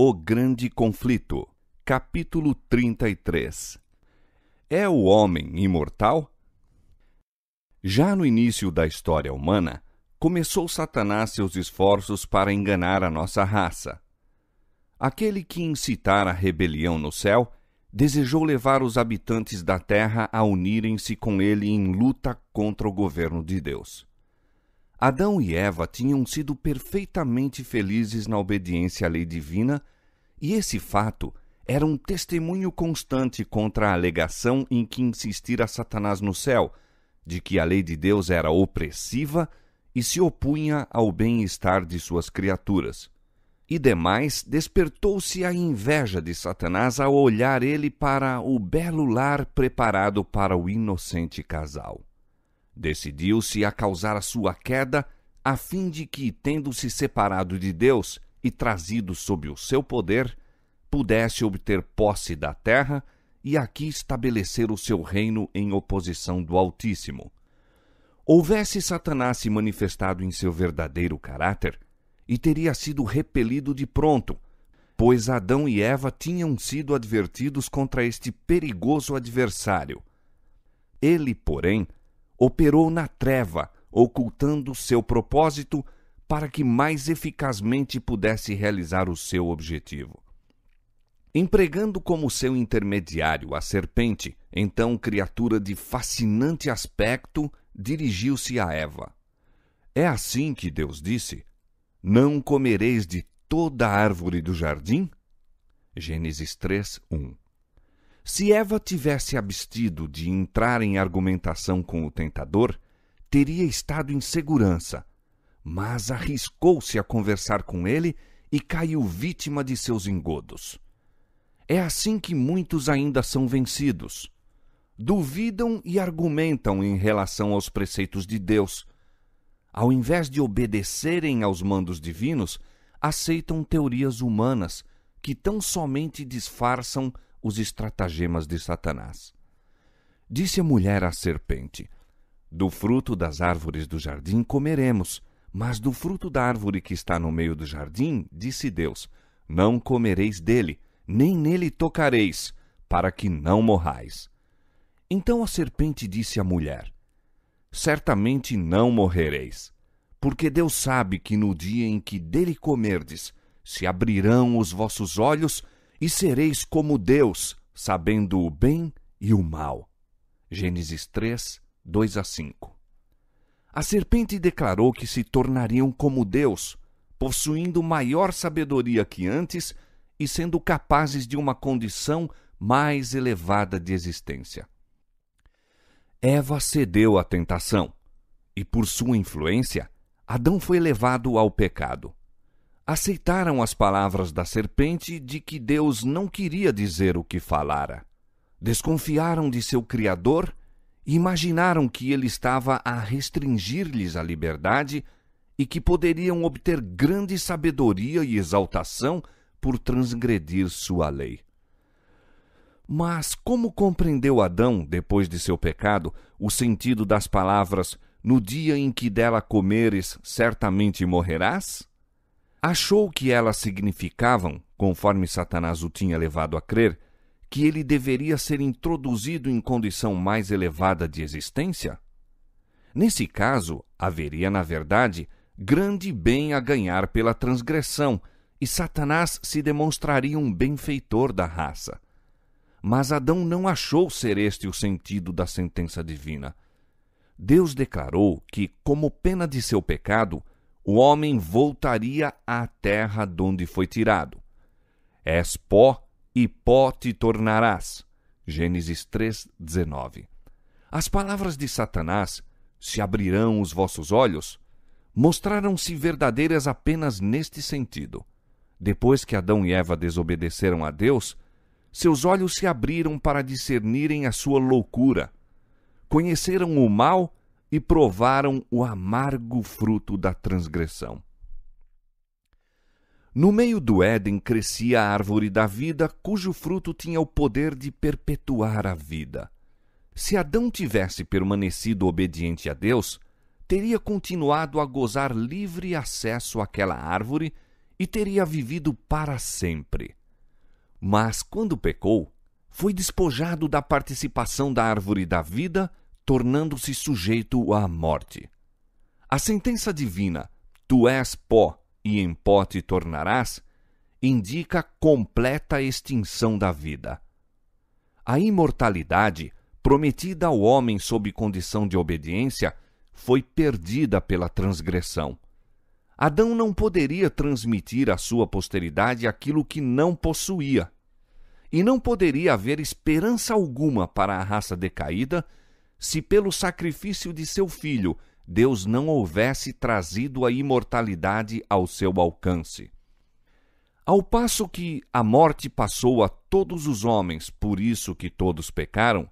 O Grande Conflito, capítulo 33. É o homem imortal? Já no início da história humana, começou Satanás seus esforços para enganar a nossa raça. Aquele que incitara a rebelião no céu, desejou levar os habitantes da terra a unirem-se com ele em luta contra o governo de Deus. Adão e Eva tinham sido perfeitamente felizes na obediência à lei divina, e esse fato era um testemunho constante contra a alegação em que insistira Satanás no céu, de que a lei de Deus era opressiva e se opunha ao bem-estar de suas criaturas. E demais, despertou-se a inveja de Satanás ao olhar ele para o belo lar preparado para o inocente casal. Decidiu-se a causar a sua queda, a fim de que, tendo-se separado de Deus e trazido sob o seu poder, pudesse obter posse da terra e aqui estabelecer o seu reino em oposição do Altíssimo. Houvesse Satanás se manifestado em seu verdadeiro caráter, e teria sido repelido de pronto, pois Adão e Eva tinham sido advertidos contra este perigoso adversário. Ele, porém, operou na treva, ocultando seu propósito para que mais eficazmente pudesse realizar o seu objetivo. Empregando como seu intermediário a serpente, então criatura de fascinante aspecto, dirigiu-se a Eva. É assim que Deus disse: "Não comereis de toda a árvore do jardim?" Gênesis 3:1. Se Eva tivesse abstido de entrar em argumentação com o tentador, teria estado em segurança, mas arriscou-se a conversar com ele e caiu vítima de seus engodos. É assim que muitos ainda são vencidos. Duvidam e argumentam em relação aos preceitos de Deus. Ao invés de obedecerem aos mandos divinos, aceitam teorias humanas que tão somente disfarçam os estratagemas de Satanás. Disse a mulher à serpente: "Do fruto das árvores do jardim comeremos, mas do fruto da árvore que está no meio do jardim, disse Deus, não comereis dele, nem nele tocareis, para que não morrais." Então a serpente disse à mulher: "Certamente não morrereis, porque Deus sabe que no dia em que dele comerdes, se abrirão os vossos olhos e sereis como Deus, sabendo o bem e o mal." Gênesis 3, 2-5. A serpente declarou que se tornariam como Deus, possuindo maior sabedoria que antes e sendo capazes de uma condição mais elevada de existência. Eva cedeu à tentação, e por sua influência, Adão foi levado ao pecado. Aceitaram as palavras da serpente de que Deus não queria dizer o que falara. Desconfiaram de seu Criador e imaginaram que ele estava a restringir-lhes a liberdade e que poderiam obter grande sabedoria e exaltação por transgredir sua lei. Mas como compreendeu Adão, depois de seu pecado, o sentido das palavras "no dia em que dela comeres, certamente morrerás"? Achou que elas significavam, conforme Satanás o tinha levado a crer, que ele deveria ser introduzido em condição mais elevada de existência? Nesse caso, haveria, na verdade, grande bem a ganhar pela transgressão, e Satanás se demonstraria um benfeitor da raça. Mas Adão não achou ser este o sentido da sentença divina. Deus declarou que, como pena de seu pecado, o homem voltaria à terra donde foi tirado. "És pó, e pó te tornarás." Gênesis 3:19. As palavras de Satanás, "se abrirão os vossos olhos", mostraram-se verdadeiras apenas neste sentido. Depois que Adão e Eva desobedeceram a Deus, seus olhos se abriram para discernirem a sua loucura. Conheceram o mal e provaram o amargo fruto da transgressão. No meio do Éden crescia a árvore da vida, cujo fruto tinha o poder de perpetuar a vida. Se Adão tivesse permanecido obediente a Deus, teria continuado a gozar livre acesso àquela árvore e teria vivido para sempre. Mas, quando pecou, foi despojado da participação da árvore da vida, tornando-se sujeito à morte. A sentença divina, tu és pó e em pó te tornarás, indica completa extinção da vida. A imortalidade, prometida ao homem sob condição de obediência, foi perdida pela transgressão. Adão não poderia transmitir à sua posteridade aquilo que não possuía. E não poderia haver esperança alguma para a raça decaída se, pelo sacrifício de seu filho, Deus não houvesse trazido a imortalidade ao seu alcance. Ao passo que a morte passou a todos os homens, por isso que todos pecaram,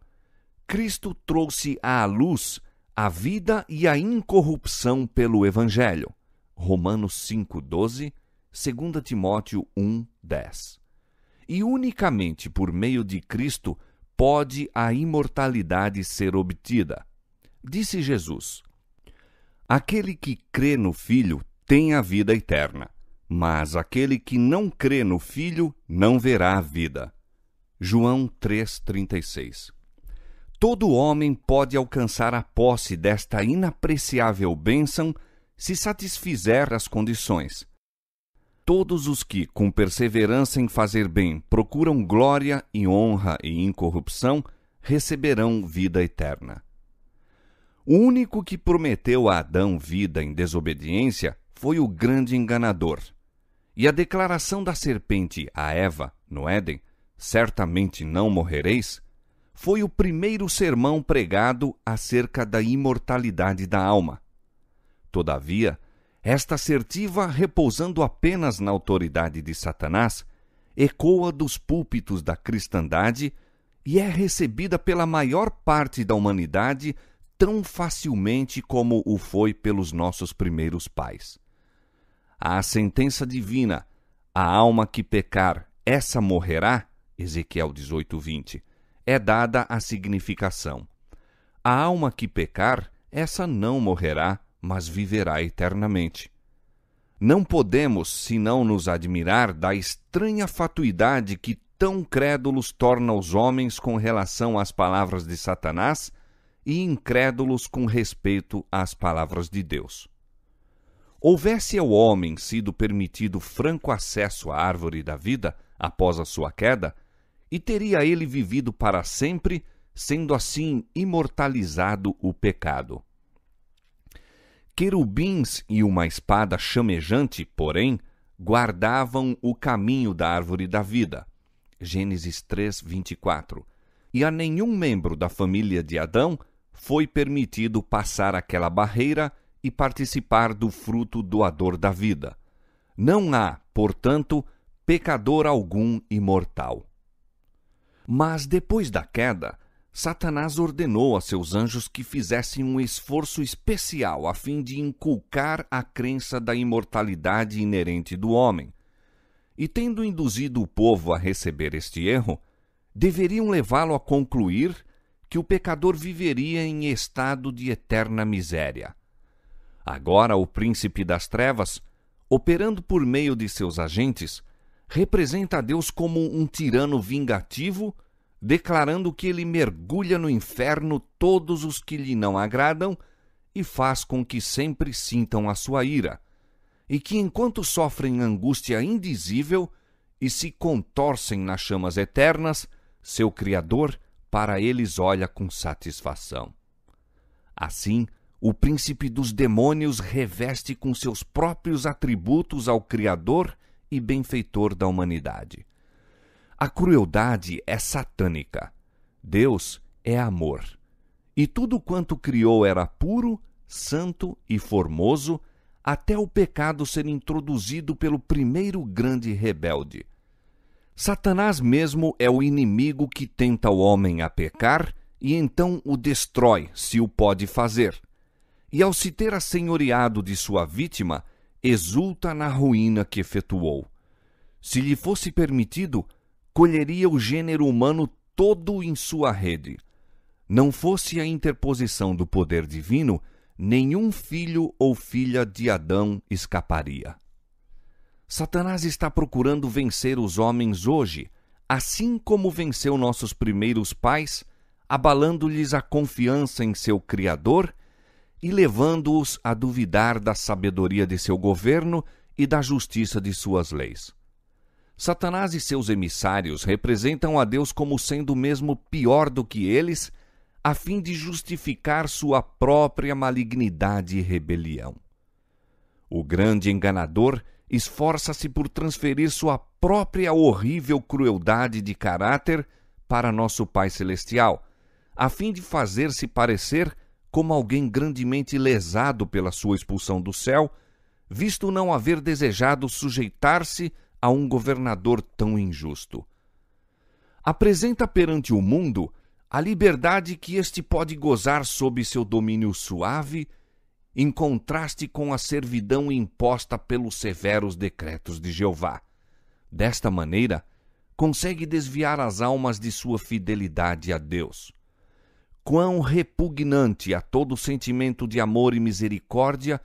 Cristo trouxe à luz a vida e a incorrupção pelo Evangelho. Romanos 5:12, 2 Timóteo 1:10. E unicamente por meio de Cristo pode a imortalidade ser obtida. Disse Jesus: aquele que crê no Filho tem a vida eterna, mas aquele que não crê no Filho não verá a vida. João 3:36. Todo homem pode alcançar a posse desta inapreciável bênção se satisfizer as condições. Todos os que, com perseverança em fazer bem, procuram glória e honra e incorrupção, receberão vida eterna. O único que prometeu a Adão vida em desobediência foi o grande enganador. E a declaração da serpente a Eva, no Éden, certamente não morrereis, foi o primeiro sermão pregado acerca da imortalidade da alma. Todavia, esta assertiva, repousando apenas na autoridade de Satanás, ecoa dos púlpitos da cristandade e é recebida pela maior parte da humanidade tão facilmente como o foi pelos nossos primeiros pais. A sentença divina, a alma que pecar, essa morrerá, Ezequiel 18:20, é dada a significação. A alma que pecar, essa não morrerá, mas viverá eternamente. Não podemos, senão nos admirar da estranha fatuidade que tão crédulos torna os homens com relação às palavras de Satanás e incrédulos com respeito às palavras de Deus. Houvesse ao homem sido permitido franco acesso à árvore da vida após a sua queda, e teria ele vivido para sempre, sendo assim imortalizado o pecado. Querubins e uma espada chamejante, porém, guardavam o caminho da árvore da vida. Gênesis 3:24. E a nenhum membro da família de Adão foi permitido passar aquela barreira e participar do fruto doador da vida. Não há, portanto, pecador algum imortal. Mas depois da queda, Satanás ordenou a seus anjos que fizessem um esforço especial a fim de inculcar a crença da imortalidade inerente do homem. E tendo induzido o povo a receber este erro, deveriam levá-lo a concluir que o pecador viveria em estado de eterna miséria. Agora o príncipe das trevas, operando por meio de seus agentes, representa a Deus como um tirano vingativo, declarando que ele mergulha no inferno todos os que lhe não agradam e faz com que sempre sintam a sua ira, e que enquanto sofrem angústia indizível e se contorcem nas chamas eternas, seu Criador para eles olha com satisfação. Assim, o príncipe dos demônios reveste com seus próprios atributos ao Criador e benfeitor da humanidade. A crueldade é satânica. Deus é amor. E tudo quanto criou era puro, santo e formoso, até o pecado ser introduzido pelo primeiro grande rebelde. Satanás mesmo é o inimigo que tenta o homem a pecar e então o destrói, se o pode fazer. E ao se ter assenhoreado de sua vítima, exulta na ruína que efetuou. Se lhe fosse permitido, colheria o gênero humano todo em sua rede. Não fosse a interposição do poder divino, nenhum filho ou filha de Adão escaparia. Satanás está procurando vencer os homens hoje, assim como venceu nossos primeiros pais, abalando-lhes a confiança em seu Criador e levando-os a duvidar da sabedoria de seu governo e da justiça de suas leis. Satanás e seus emissários representam a Deus como sendo mesmo pior do que eles, a fim de justificar sua própria malignidade e rebelião. O grande enganador esforça-se por transferir sua própria horrível crueldade de caráter para nosso Pai Celestial, a fim de fazer-se parecer como alguém grandemente lesado pela sua expulsão do céu, visto não haver desejado sujeitar-se a um governador tão injusto. Apresenta perante o mundo a liberdade que este pode gozar sob seu domínio suave, em contraste com a servidão imposta pelos severos decretos de Jeová. Desta maneira, consegue desviar as almas de sua fidelidade a Deus. Quão repugnante a todo sentimento de amor e misericórdia,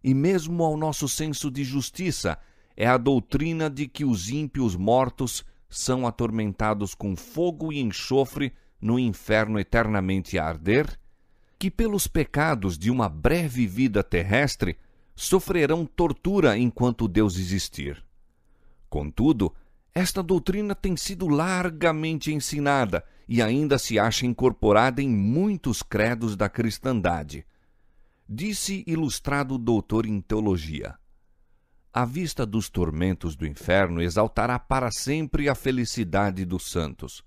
e mesmo ao nosso senso de justiça, é a doutrina de que os ímpios mortos são atormentados com fogo e enxofre no inferno eternamente a arder, que pelos pecados de uma breve vida terrestre sofrerão tortura enquanto Deus existir. Contudo, esta doutrina tem sido largamente ensinada e ainda se acha incorporada em muitos credos da cristandade. Disse ilustrado doutor em teologia: à vista dos tormentos do inferno exaltará para sempre a felicidade dos santos.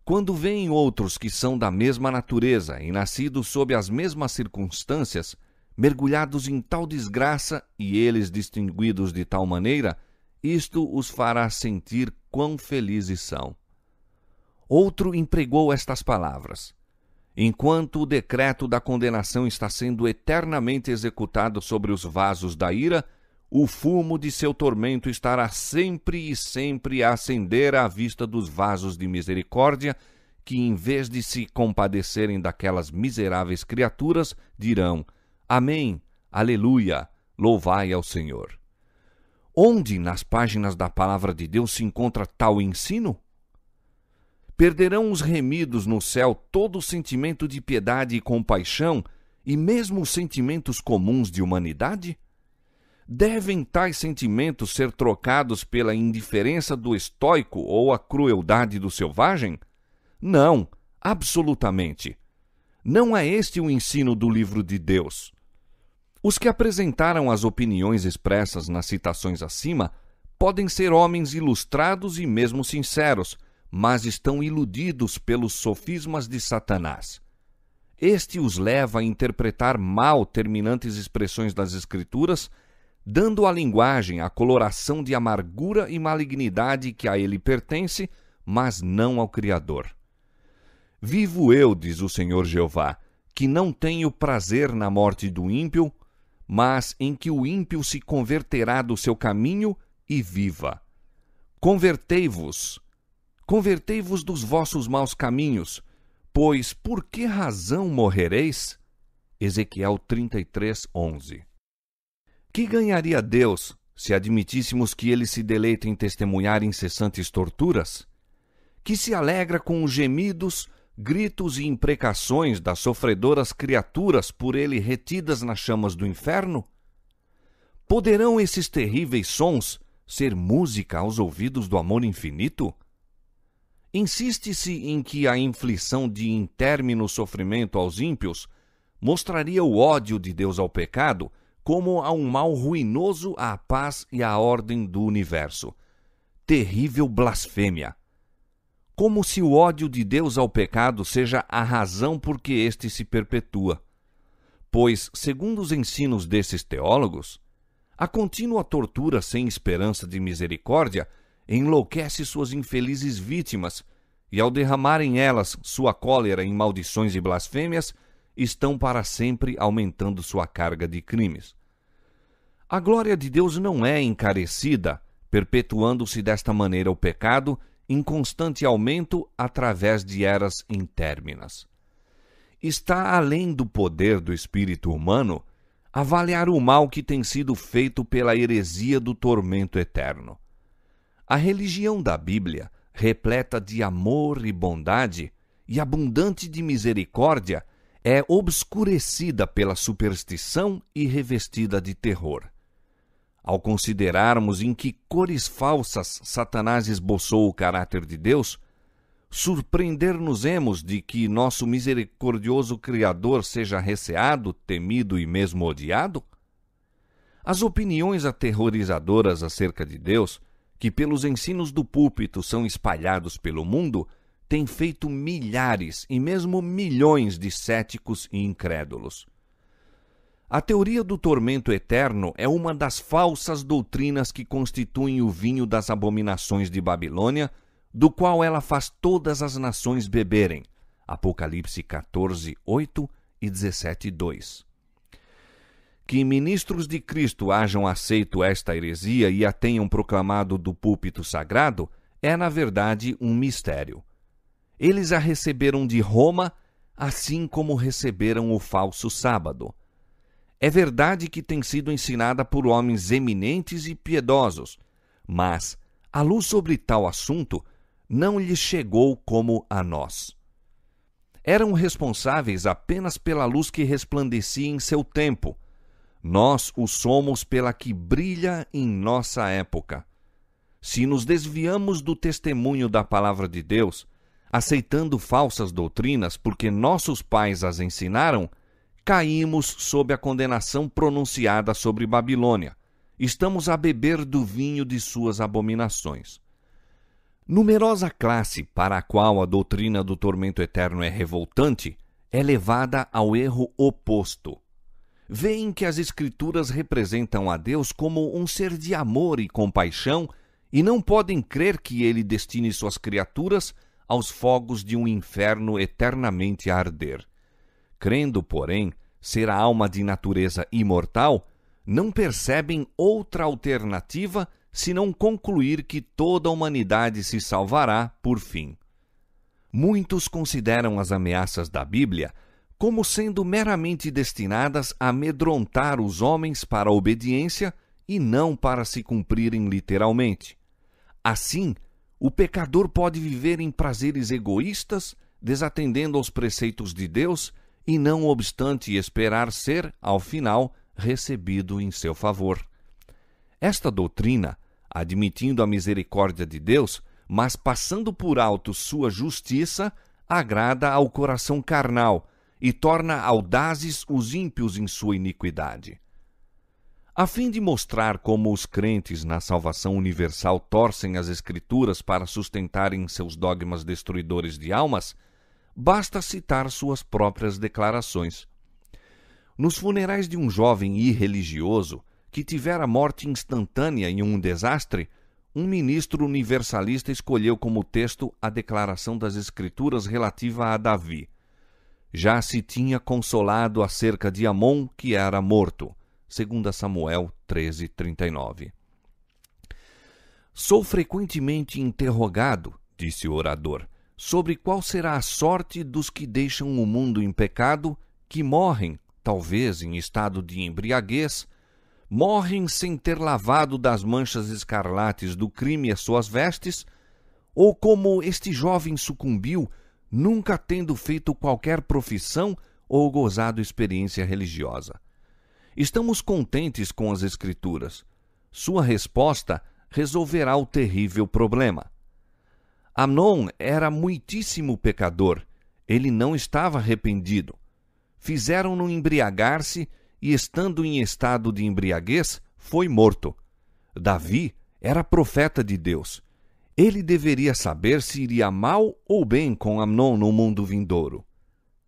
Quando veem outros que são da mesma natureza e nascidos sob as mesmas circunstâncias, mergulhados em tal desgraça e eles distinguidos de tal maneira, isto os fará sentir quão felizes são. Outro empregou estas palavras: enquanto o decreto da condenação está sendo eternamente executado sobre os vasos da ira, o fumo de seu tormento estará sempre e sempre a acender à vista dos vasos de misericórdia, que, em vez de se compadecerem daquelas miseráveis criaturas, dirão: Amém, Aleluia, louvai ao Senhor. Onde nas páginas da Palavra de Deus se encontra tal ensino? Perderão os remidos no céu todo o sentimento de piedade e compaixão, e mesmo os sentimentos comuns de humanidade? Devem tais sentimentos ser trocados pela indiferença do estoico ou a crueldade do selvagem? Não, absolutamente. Não é este o ensino do livro de Deus. Os que apresentaram as opiniões expressas nas citações acima podem ser homens ilustrados e mesmo sinceros, mas estão iludidos pelos sofismas de Satanás. Este os leva a interpretar mal terminantes expressões das Escrituras, dando à linguagem a coloração de amargura e malignidade que a ele pertence, mas não ao Criador. Vivo eu, diz o Senhor Jeová, que não tenho prazer na morte do ímpio, mas em que o ímpio se converterá do seu caminho e viva. Convertei-vos dos vossos maus caminhos, pois por que razão morrereis? Ezequiel 33:11. Que ganharia Deus se admitíssemos que ele se deleita em testemunhar incessantes torturas? Que se alegra com os gemidos, gritos e imprecações das sofredoras criaturas por ele retidas nas chamas do inferno? Poderão esses terríveis sons ser música aos ouvidos do amor infinito? Insiste-se em que a inflição de intérmino sofrimento aos ímpios mostraria o ódio de Deus ao pecado como a um mal ruinoso à paz e à ordem do universo. Terrível blasfêmia! Como se o ódio de Deus ao pecado seja a razão por que este se perpetua. Pois, segundo os ensinos desses teólogos, a contínua tortura sem esperança de misericórdia enlouquece suas infelizes vítimas, e ao derramarem elas sua cólera em maldições e blasfêmias, estão para sempre aumentando sua carga de crimes. A glória de Deus não é encarecida, perpetuando-se desta maneira o pecado em constante aumento através de eras intérminas. Está além do poder do espírito humano avaliar o mal que tem sido feito pela heresia do tormento eterno. A religião da Bíblia, repleta de amor e bondade e abundante de misericórdia, é obscurecida pela superstição e revestida de terror. Ao considerarmos em que cores falsas Satanás esboçou o caráter de Deus, surpreender-nos-emos de que nosso misericordioso Criador seja receado, temido e mesmo odiado? As opiniões aterrorizadoras acerca de Deus, que pelos ensinos do púlpito são espalhados pelo mundo, têm feito milhares e mesmo milhões de céticos e incrédulos. A teoria do tormento eterno é uma das falsas doutrinas que constituem o vinho das abominações de Babilônia, do qual ela faz todas as nações beberem. Apocalipse 14, 8 e 17, 2. Que ministros de Cristo hajam aceito esta heresia e a tenham proclamado do púlpito sagrado é, na verdade, um mistério. Eles a receberam de Roma, assim como receberam o falso sábado. É verdade que tem sido ensinada por homens eminentes e piedosos, mas a luz sobre tal assunto não lhes chegou como a nós. Eram responsáveis apenas pela luz que resplandecia em seu tempo. Nós o somos pela que brilha em nossa época. Se nos desviamos do testemunho da palavra de Deus, aceitando falsas doutrinas porque nossos pais as ensinaram, caímos sob a condenação pronunciada sobre Babilônia. Estamos a beber do vinho de suas abominações. Numerosa classe para a qual a doutrina do tormento eterno é revoltante é levada ao erro oposto. Veem que as Escrituras representam a Deus como um ser de amor e compaixão e não podem crer que ele destine suas criaturas aos fogos de um inferno eternamente a arder. Crendo, porém, ser a alma de natureza imortal, não percebem outra alternativa senão concluir que toda a humanidade se salvará por fim. Muitos consideram as ameaças da Bíblia como sendo meramente destinadas a amedrontar os homens para a obediência e não para se cumprirem literalmente. Assim, o pecador pode viver em prazeres egoístas, desatendendo aos preceitos de Deus e, não obstante, esperar ser, ao final, recebido em seu favor. Esta doutrina, admitindo a misericórdia de Deus, mas passando por alto sua justiça, agrada ao coração carnal e torna audazes os ímpios em sua iniquidade. A fim de mostrar como os crentes na salvação universal torcem as Escrituras para sustentarem seus dogmas destruidores de almas, basta citar suas próprias declarações. Nos funerais de um jovem irreligioso que tivera morte instantânea em um desastre, um ministro universalista escolheu como texto a declaração das Escrituras relativa a Davi. Já se tinha consolado acerca de Amon, que era morto. 2 Samuel 13:39. Sou frequentemente interrogado, disse o orador, sobre qual será a sorte dos que deixam o mundo em pecado, que morrem, talvez em estado de embriaguez, morrem sem ter lavado das manchas escarlates do crime as suas vestes, ou como este jovem sucumbiu, nunca tendo feito qualquer profissão ou gozado experiência religiosa. Estamos contentes com as Escrituras. Sua resposta resolverá o terrível problema. Amnon era muitíssimo pecador. Ele não estava arrependido. Fizeram-no embriagar-se e, estando em estado de embriaguez, foi morto. Davi era profeta de Deus. Ele deveria saber se iria mal ou bem com Amnon no mundo vindouro.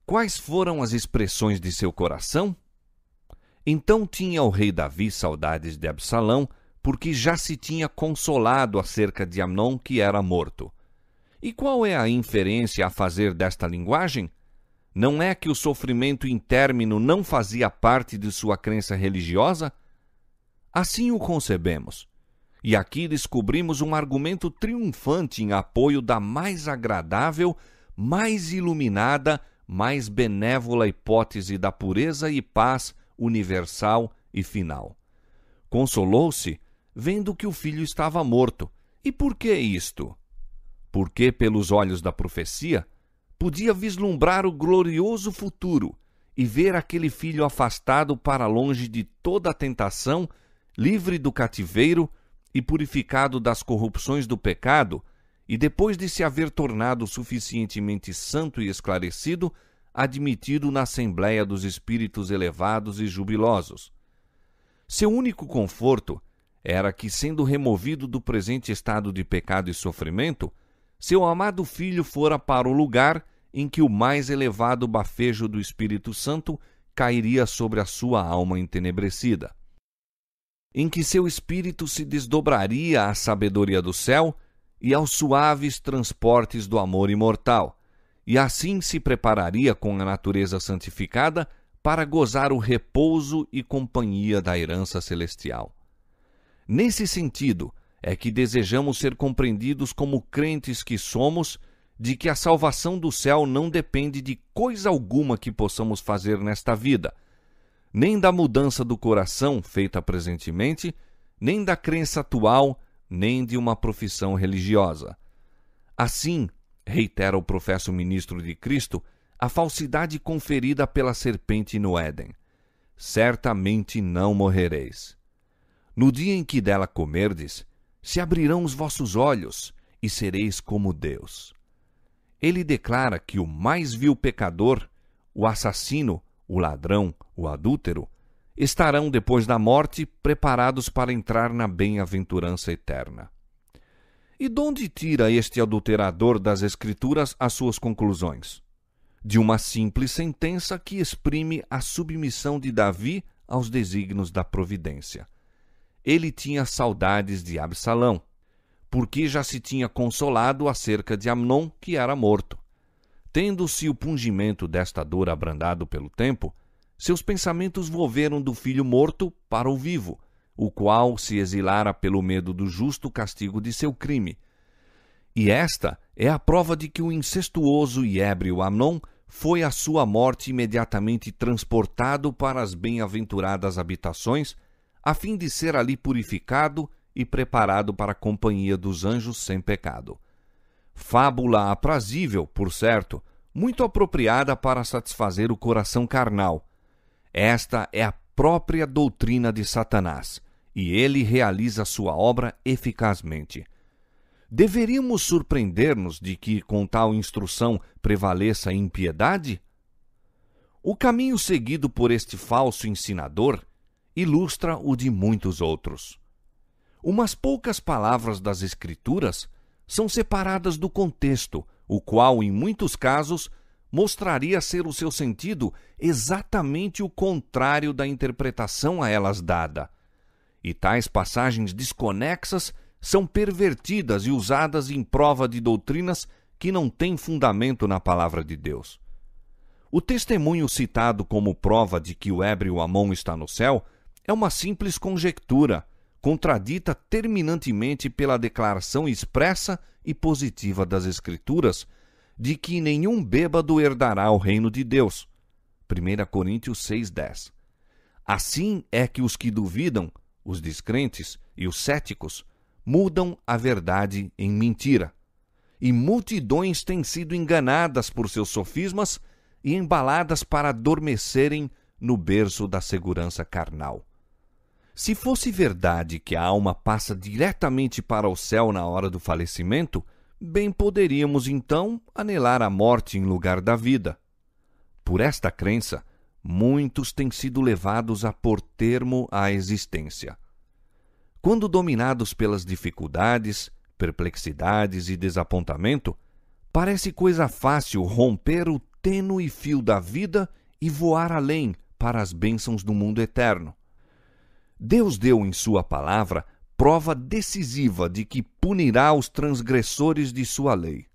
Quais foram as expressões de seu coração? Então tinha o rei Davi saudades de Absalão, porque já se tinha consolado acerca de Amnon, que era morto. E qual é a inferência a fazer desta linguagem? Não é que o sofrimento intérmino não fazia parte de sua crença religiosa? Assim o concebemos. E aqui descobrimos um argumento triunfante em apoio da mais agradável, mais iluminada, mais benévola hipótese da pureza e paz universal e final. Consolou-se, vendo que o filho estava morto. E por que isto? Porque, pelos olhos da profecia, podia vislumbrar o glorioso futuro e ver aquele filho afastado para longe de toda a tentação, livre do cativeiro e purificado das corrupções do pecado, e depois de se haver tornado suficientemente santo e esclarecido, admitido na Assembleia dos Espíritos elevados e jubilosos. Seu único conforto era que, sendo removido do presente estado de pecado e sofrimento, seu amado filho fora para o lugar em que o mais elevado bafejo do Espírito Santo cairia sobre a sua alma entenebrecida, em que seu espírito se desdobraria à sabedoria do céu e aos suaves transportes do amor imortal, e assim se prepararia com a natureza santificada para gozar o repouso e companhia da herança celestial. Nesse sentido, é que desejamos ser compreendidos como crentes que somos, de que a salvação do céu não depende de coisa alguma que possamos fazer nesta vida, nem da mudança do coração feita presentemente, nem da crença atual, nem de uma profissão religiosa. Assim, reitera o professo ministro de Cristo, a falsidade conferida pela serpente no Éden: certamente não morrereis. No dia em que dela comerdes, se abrirão os vossos olhos e sereis como Deus. Ele declara que o mais vil pecador, o assassino, o ladrão, o adúltero, estarão depois da morte preparados para entrar na bem-aventurança eterna. E de onde tira este adulterador das Escrituras as suas conclusões? De uma simples sentença que exprime a submissão de Davi aos desígnios da providência. Ele tinha saudades de Absalão, porque já se tinha consolado acerca de Amnon, que era morto. Tendo-se o pungimento desta dor abrandado pelo tempo, seus pensamentos volveram do filho morto para o vivo, o qual se exilara pelo medo do justo castigo de seu crime. E esta é a prova de que o incestuoso e ébrio Amnon foi à sua morte imediatamente transportado para as bem-aventuradas habitações, a fim de ser ali purificado e preparado para a companhia dos anjos sem pecado. Fábula aprazível, por certo, muito apropriada para satisfazer o coração carnal. Esta é a própria doutrina de Satanás, e ele realiza sua obra eficazmente. Deveríamos surpreender-nos de que, com tal instrução, prevaleça a impiedade? O caminho seguido por este falso ensinador ilustra o de muitos outros. Umas poucas palavras das Escrituras são separadas do contexto, o qual, em muitos casos, mostraria ser o seu sentido exatamente o contrário da interpretação a elas dada. E tais passagens desconexas são pervertidas e usadas em prova de doutrinas que não têm fundamento na palavra de Deus. O testemunho citado como prova de que o ébrio Amon está no céu é uma simples conjectura, contradita terminantemente pela declaração expressa e positiva das Escrituras de que nenhum bêbado herdará o reino de Deus. 1 Coríntios 6:10. Assim é que os que duvidam, os descrentes e os céticos, mudam a verdade em mentira. E multidões têm sido enganadas por seus sofismas e embaladas para adormecerem no berço da segurança carnal. Se fosse verdade que a alma passa diretamente para o céu na hora do falecimento, bem poderíamos então anelar a morte em lugar da vida. Por esta crença, muitos têm sido levados a pôr termo à existência. Quando dominados pelas dificuldades, perplexidades e desapontamento, parece coisa fácil romper o tênue fio da vida e voar além para as bênçãos do mundo eterno. Deus deu em sua palavra prova decisiva de que punirá os transgressores de sua lei.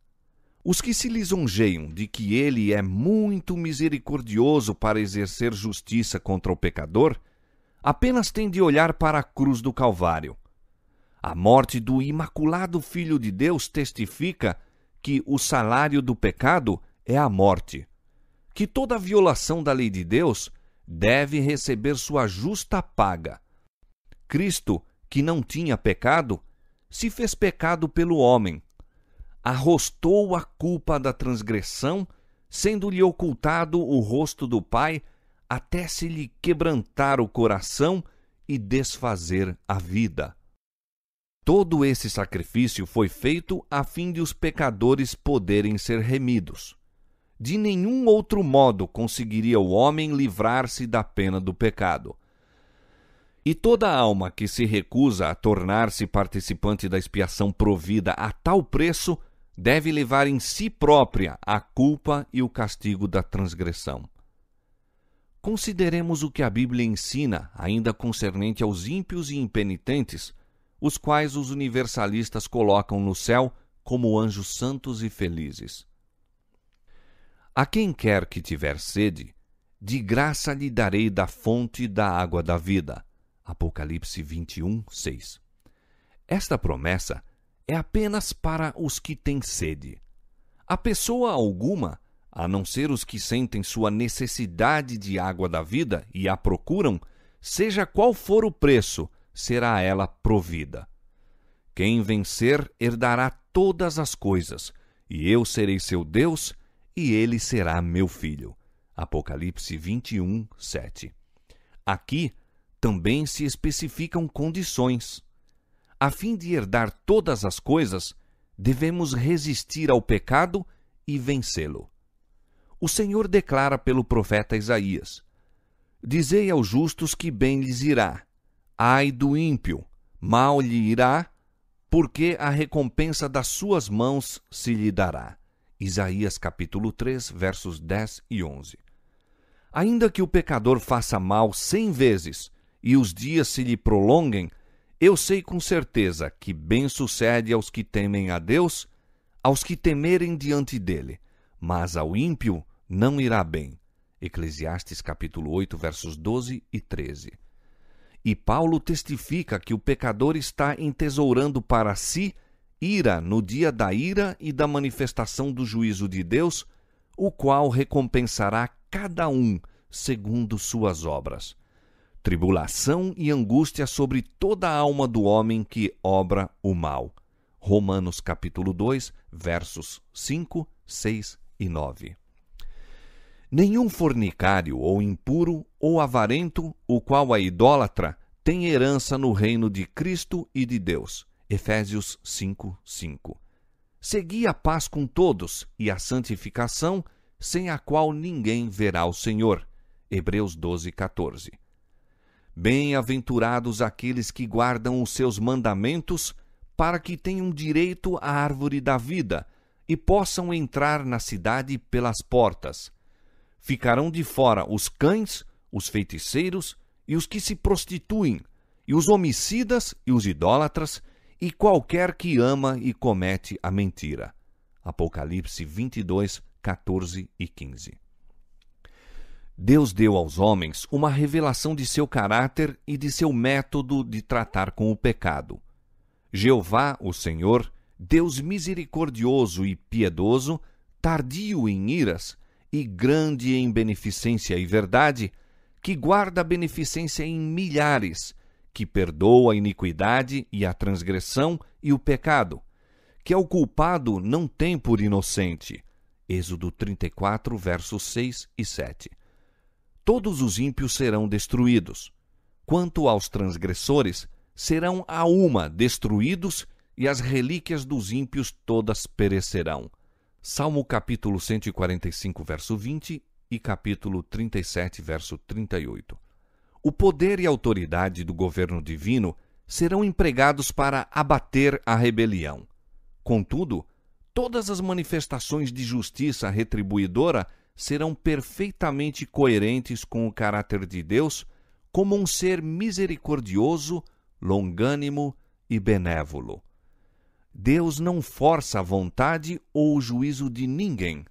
Os que se lisonjeiam de que ele é muito misericordioso para exercer justiça contra o pecador, apenas têm de olhar para a cruz do Calvário. A morte do imaculado Filho de Deus testifica que o salário do pecado é a morte, que toda violação da lei de Deus deve receber sua justa paga. Cristo, que não tinha pecado, se fez pecado pelo homem. Arrostou a culpa da transgressão, sendo-lhe ocultado o rosto do Pai, até se lhe quebrantar o coração e desfazer a vida. Todo esse sacrifício foi feito a fim de os pecadores poderem ser remidos. De nenhum outro modo conseguiria o homem livrar-se da pena do pecado. E toda alma que se recusa a tornar-se participante da expiação provida a tal preço deve levar em si própria a culpa e o castigo da transgressão. Consideremos o que a Bíblia ensina ainda concernente aos ímpios e impenitentes, os quais os universalistas colocam no céu como anjos santos e felizes. A quem quer que tiver sede, de graça lhe darei da fonte da água da vida. Apocalipse 21, 6. Esta promessa é apenas para os que têm sede. A pessoa alguma, a não ser os que sentem sua necessidade de água da vida e a procuram, seja qual for o preço, será ela provida. Quem vencer herdará todas as coisas, e eu serei seu Deus, e ele será meu filho. Apocalipse 21, 7. Aqui também se especificam condições. A fim de herdar todas as coisas, devemos resistir ao pecado e vencê-lo. O Senhor declara pelo profeta Isaías: Dizei aos justos que bem lhes irá. Ai do ímpio, mal lhe irá, porque a recompensa das suas mãos se lhe dará. Isaías capítulo 3, versos 10 e 11. Ainda que o pecador faça mal 100 vezes e os dias se lhe prolonguem, eu sei com certeza que bem sucede aos que temem a Deus, aos que temerem diante dele, mas ao ímpio não irá bem. Eclesiastes capítulo 8, versos 12 e 13. E Paulo testifica que o pecador está entesourando para si ira no dia da ira e da manifestação do juízo de Deus, o qual recompensará cada um segundo suas obras. Tribulação e angústia sobre toda a alma do homem que obra o mal. Romanos capítulo 2, versos 5, 6 e 9. Nenhum fornicário ou impuro ou avarento, o qual é idólatra, tem herança no reino de Cristo e de Deus. Efésios 5, 5. Segui a paz com todos e a santificação, sem a qual ninguém verá o Senhor. Hebreus 12, 14. Bem-aventurados aqueles que guardam os seus mandamentos, para que tenham direito à árvore da vida e possam entrar na cidade pelas portas. Ficarão de fora os cães, os feiticeiros e os que se prostituem, e os homicidas e os idólatras, e qualquer que ama e comete a mentira. Apocalipse 22, 14 e 15. Deus deu aos homens uma revelação de seu caráter e de seu método de tratar com o pecado. Jeová, o Senhor, Deus misericordioso e piedoso, tardio em iras e grande em beneficência e verdade, que guarda a beneficência em milhares, que perdoa a iniquidade e a transgressão e o pecado, que ao culpado não tem por inocente. Êxodo 34, versos 6 e 7. Todos os ímpios serão destruídos. Quanto aos transgressores, serão a uma destruídos, e as relíquias dos ímpios todas perecerão. Salmo capítulo 145, verso 20 e capítulo 37, verso 38. O poder e a autoridade do governo divino serão empregados para abater a rebelião. Contudo, todas as manifestações de justiça retribuidora serão perfeitamente coerentes com o caráter de Deus como um ser misericordioso, longânimo e benévolo. Deus não força a vontade ou o juízo de ninguém.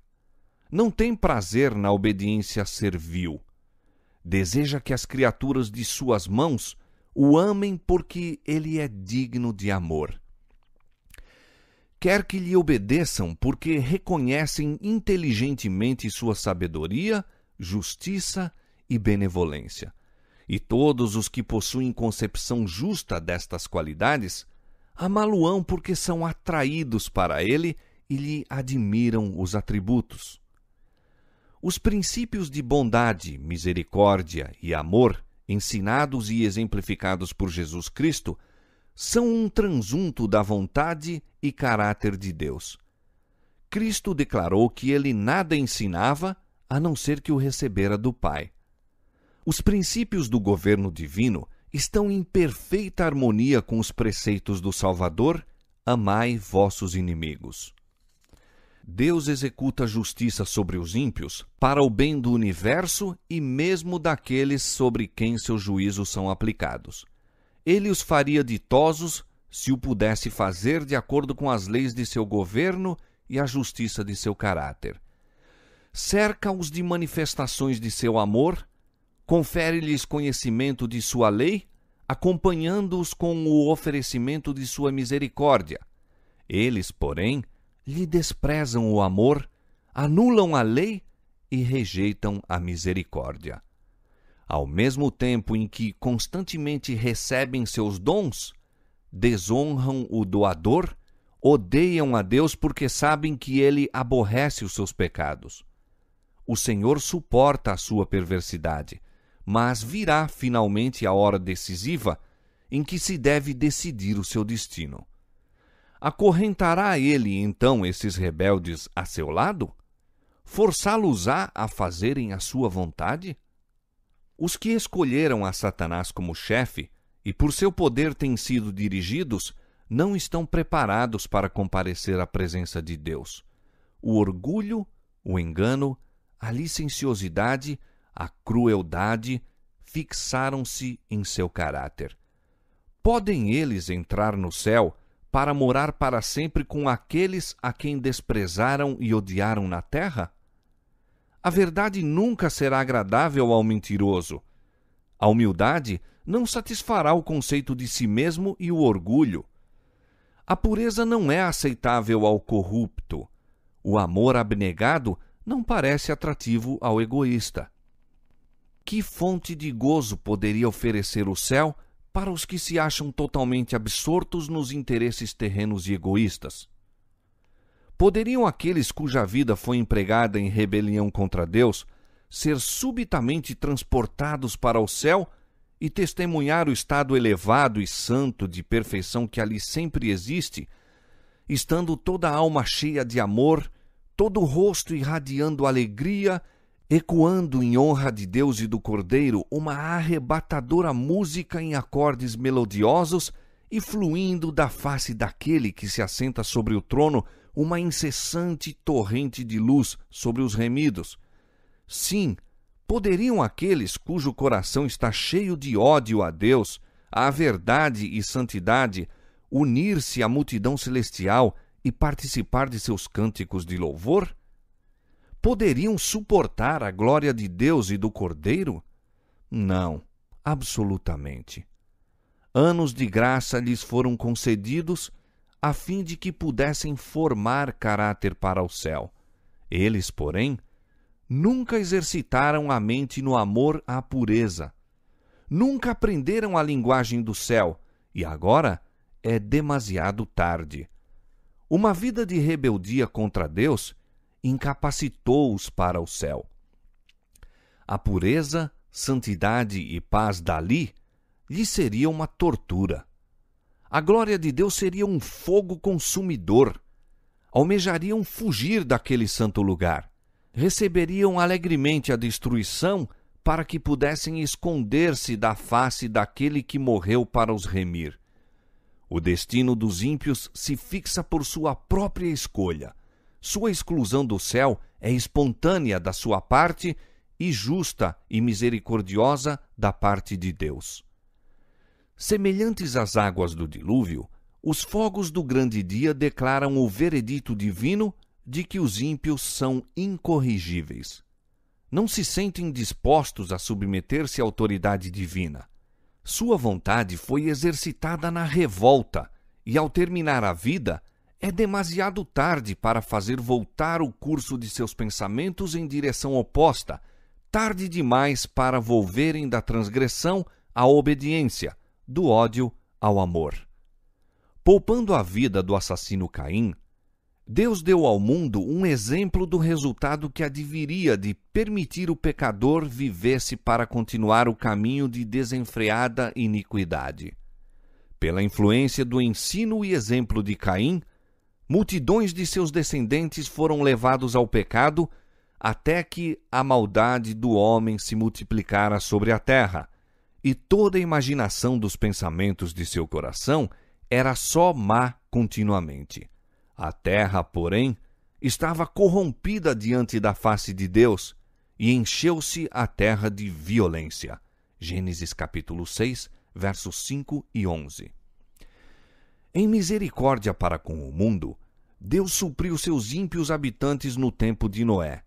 Não tem prazer na obediência servil. Deseja que as criaturas de suas mãos o amem porque ele é digno de amor. Quer que lhe obedeçam porque reconhecem inteligentemente sua sabedoria, justiça e benevolência. E todos os que possuem concepção justa destas qualidades amá-lo-ão porque são atraídos para ele e lhe admiram os atributos. Os princípios de bondade, misericórdia e amor, ensinados e exemplificados por Jesus Cristo, são um transunto da vontade e caráter de Deus. Cristo declarou que ele nada ensinava a não ser que o recebera do Pai. Os princípios do governo divino estão em perfeita harmonia com os preceitos do Salvador: amai vossos inimigos. Deus executa justiça sobre os ímpios para o bem do universo e mesmo daqueles sobre quem seus juízos são aplicados. Ele os faria ditosos se o pudesse fazer de acordo com as leis de seu governo e a justiça de seu caráter. Cerca-os de manifestações de seu amor, confere-lhes conhecimento de sua lei, acompanhando-os com o oferecimento de sua misericórdia. Eles, porém, lhe desprezam o amor, anulam a lei e rejeitam a misericórdia. Ao mesmo tempo em que constantemente recebem seus dons, desonram o doador, odeiam a Deus porque sabem que ele aborrece os seus pecados. O Senhor suporta a sua perversidade, mas virá finalmente a hora decisiva em que se deve decidir o seu destino. Acorrentará ele, então, esses rebeldes a seu lado? Forçá-los-á a fazerem a sua vontade? Os que escolheram a Satanás como chefe, e por seu poder têm sido dirigidos, não estão preparados para comparecer à presença de Deus. O orgulho, o engano, a licenciosidade, a crueldade fixaram-se em seu caráter. Podem eles entrar no céu para morar para sempre com aqueles a quem desprezaram e odiaram na terra? A verdade nunca será agradável ao mentiroso. A humildade não satisfará o conceito de si mesmo e o orgulho. A pureza não é aceitável ao corrupto. O amor abnegado não parece atrativo ao egoísta. Que fonte de gozo poderia oferecer o céu para os que se acham totalmente absortos nos interesses terrenos e egoístas? Poderiam aqueles cuja vida foi empregada em rebelião contra Deus ser subitamente transportados para o céu e testemunhar o estado elevado e santo de perfeição que ali sempre existe, estando toda a alma cheia de amor, todo o rosto irradiando alegria, ecoando em honra de Deus e do Cordeiro uma arrebatadora música em acordes melodiosos e fluindo da face daquele que se assenta sobre o trono uma incessante torrente de luz sobre os remidos? Sim, poderiam aqueles cujo coração está cheio de ódio a Deus, à verdade e santidade, unir-se à multidão celestial e participar de seus cânticos de louvor? Poderiam suportar a glória de Deus e do Cordeiro? Não, absolutamente. Anos de graça lhes foram concedidos a fim de que pudessem formar caráter para o céu. Eles, porém, nunca exercitaram a mente no amor à pureza. Nunca aprenderam a linguagem do céu, e agora é demasiado tarde. Uma vida de rebeldia contra Deus incapacitou-os para o céu. A pureza, santidade e paz dali lhe seria uma tortura. A glória de Deus seria um fogo consumidor. Almejariam fugir daquele santo lugar. Receberiam alegremente a destruição para que pudessem esconder-se da face daquele que morreu para os remir. O destino dos ímpios se fixa por sua própria escolha. Sua exclusão do céu é espontânea da sua parte e justa e misericordiosa da parte de Deus. Semelhantes às águas do dilúvio, os fogos do grande dia declaram o veredito divino de que os ímpios são incorrigíveis. Não se sentem dispostos a submeter-se à autoridade divina. Sua vontade foi exercitada na revolta e, ao terminar a vida, é demasiado tarde para fazer voltar o curso de seus pensamentos em direção oposta, tarde demais para volverem da transgressão à obediência, do ódio ao amor. Poupando a vida do assassino Caim, Deus deu ao mundo um exemplo do resultado que adviria de permitir o pecador vivesse para continuar o caminho de desenfreada iniquidade. Pela influência do ensino e exemplo de Caim, multidões de seus descendentes foram levados ao pecado até que a maldade do homem se multiplicara sobre a terra, e toda a imaginação dos pensamentos de seu coração era só má continuamente. A terra, porém, estava corrompida diante da face de Deus, e encheu-se a terra de violência. Gênesis capítulo 6, versos 5 e 11. Em misericórdia para com o mundo, Deus supriu seus ímpios habitantes no tempo de Noé.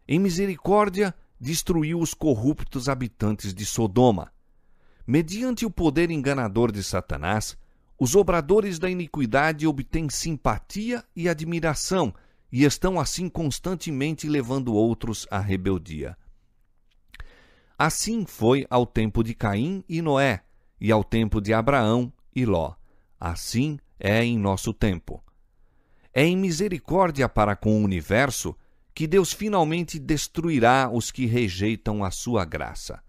Em misericórdia, destruiu os corruptos habitantes de Sodoma. Mediante o poder enganador de Satanás, os obradores da iniquidade obtêm simpatia e admiração e estão assim constantemente levando outros à rebeldia. Assim foi ao tempo de Caim e Noé, e ao tempo de Abraão e Ló. Assim é em nosso tempo. É em misericórdia para com o universo que Deus finalmente destruirá os que rejeitam a sua graça.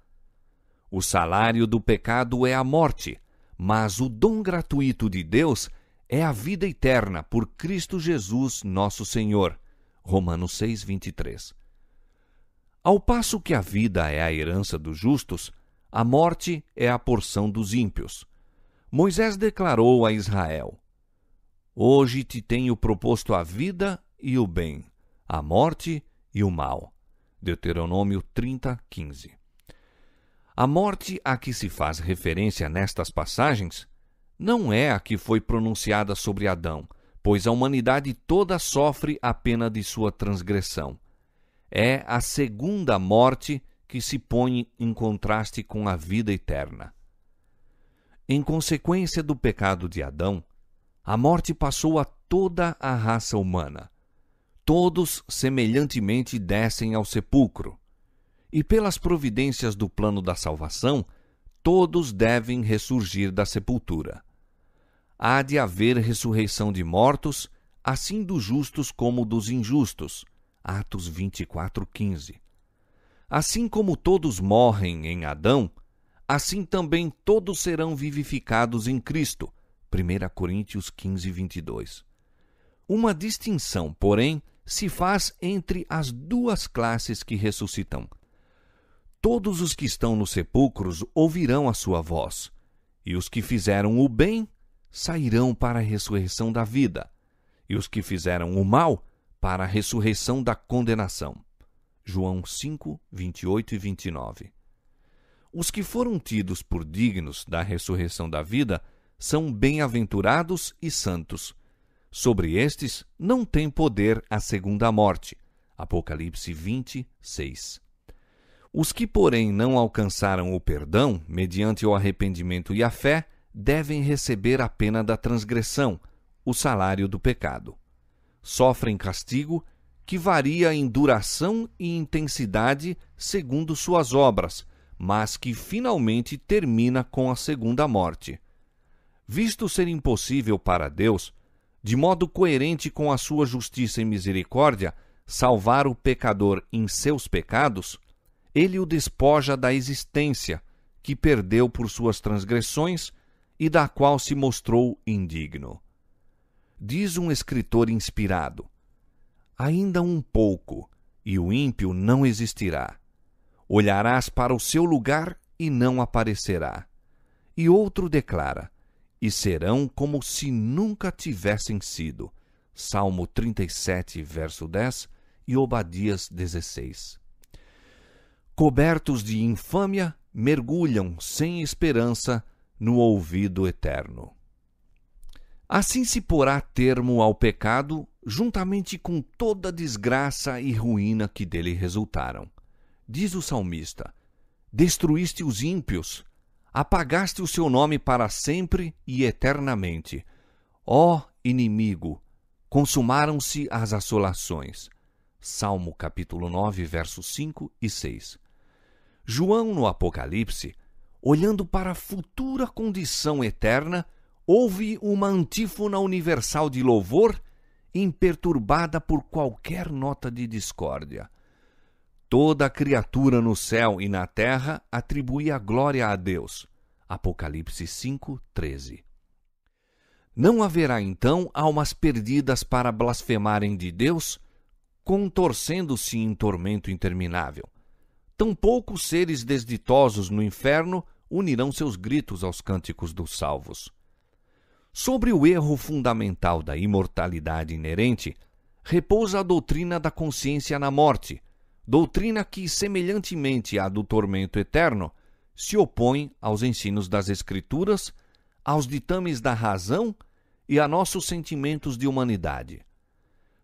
O salário do pecado é a morte, mas o dom gratuito de Deus é a vida eterna por Cristo Jesus, nosso Senhor. Romanos 6, 23. Ao passo que a vida é a herança dos justos, a morte é a porção dos ímpios. Moisés declarou a Israel: Hoje te tenho proposto a vida e o bem, a morte e o mal. Deuteronômio 30, 15. A morte a que se faz referência nestas passagens não é a que foi pronunciada sobre Adão, pois a humanidade toda sofre a pena de sua transgressão. É a segunda morte que se põe em contraste com a vida eterna. Em consequência do pecado de Adão, a morte passou a toda a raça humana. Todos semelhantemente descem ao sepulcro. E pelas providências do plano da salvação, todos devem ressurgir da sepultura. Há de haver ressurreição de mortos, assim dos justos como dos injustos. Atos 24, 15. Assim como todos morrem em Adão, assim também todos serão vivificados em Cristo. 1 Coríntios 15, 22. Uma distinção, porém, se faz entre as duas classes que ressuscitam. Todos os que estão nos sepulcros ouvirão a sua voz, e os que fizeram o bem sairão para a ressurreição da vida, e os que fizeram o mal para a ressurreição da condenação. João 5, 28 e 29. Os que foram tidos por dignos da ressurreição da vida são bem-aventurados e santos. Sobre estes não tem poder a segunda morte. Apocalipse 20, 6. Os que, porém, não alcançaram o perdão, mediante o arrependimento e a fé, devem receber a pena da transgressão, o salário do pecado. Sofrem castigo que varia em duração e intensidade segundo suas obras, mas que finalmente termina com a segunda morte. Visto ser impossível para Deus, de modo coerente com a sua justiça e misericórdia, salvar o pecador em seus pecados, ele o despoja da existência, que perdeu por suas transgressões e da qual se mostrou indigno. Diz um escritor inspirado: ainda um pouco, e o ímpio não existirá. Olharás para o seu lugar e não aparecerá. E outro declara: e serão como se nunca tivessem sido. Salmo 37, verso 10 e Obadias 16. Cobertos de infâmia, mergulham sem esperança no ouvido eterno. Assim se porá termo ao pecado, juntamente com toda a desgraça e ruína que dele resultaram. Diz o salmista: destruíste os ímpios, apagaste o seu nome para sempre e eternamente. Ó inimigo, consumaram-se as assolações. Salmo capítulo 9, versos 5 e 6. João, no Apocalipse, olhando para a futura condição eterna, ouve uma antífona universal de louvor imperturbada por qualquer nota de discórdia. Toda criatura no céu e na terra atribui a glória a Deus. Apocalipse 5, 13. Não haverá então almas perdidas para blasfemarem de Deus, contorcendo-se em tormento interminável. Tampouco seres desditosos no inferno unirão seus gritos aos cânticos dos salvos. Sobre o erro fundamental da imortalidade inerente, repousa a doutrina da consciência na morte, doutrina que, semelhantemente à do tormento eterno, se opõe aos ensinos das Escrituras, aos ditames da razão e a nossos sentimentos de humanidade.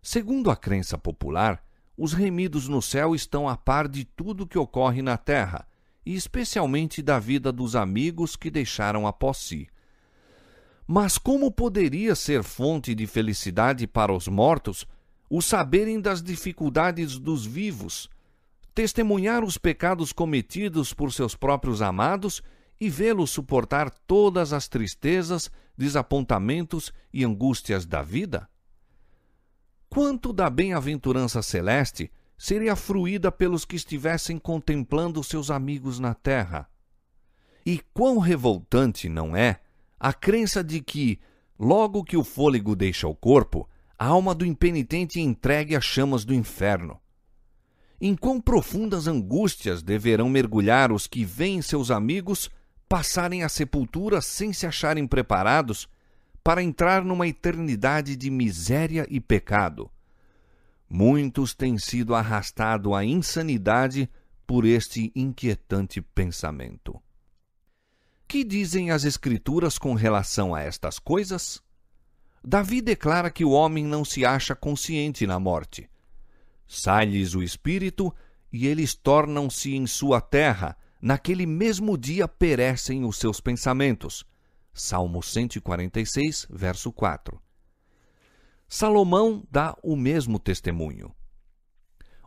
Segundo a crença popular, os remidos no céu estão a par de tudo que ocorre na terra, e especialmente da vida dos amigos que deixaram após si. Mas como poderia ser fonte de felicidade para os mortos o saberem das dificuldades dos vivos, testemunhar os pecados cometidos por seus próprios amados e vê-los suportar todas as tristezas, desapontamentos e angústias da vida? Quanto da bem-aventurança celeste seria fruída pelos que estivessem contemplando seus amigos na terra? E quão revoltante, não é, a crença de que, logo que o fôlego deixa o corpo, a alma do impenitente é entregue às chamas do inferno. Em quão profundas angústias deverão mergulhar os que veem seus amigos passarem a sepultura sem se acharem preparados para entrar numa eternidade de miséria e pecado. Muitos têm sido arrastados à insanidade por este inquietante pensamento. Que dizem as Escrituras com relação a estas coisas? Davi declara que o homem não se acha consciente na morte. Sai-lhes o espírito e eles tornam-se em sua terra. Naquele mesmo dia perecem os seus pensamentos. Salmo 146, verso 4. Salomão dá o mesmo testemunho.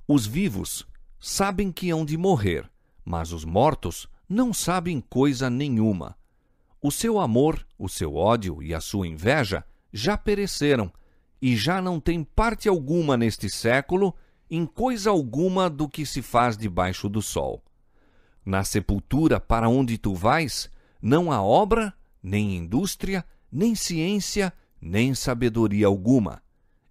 Os vivos sabem que hão de morrer, mas os mortos não sabem coisa nenhuma. O seu amor, o seu ódio e a sua inveja já pereceram, e já não têm parte alguma neste século em coisa alguma do que se faz debaixo do sol. Na sepultura para onde tu vais, não há obra, nem indústria, nem ciência, nem sabedoria alguma.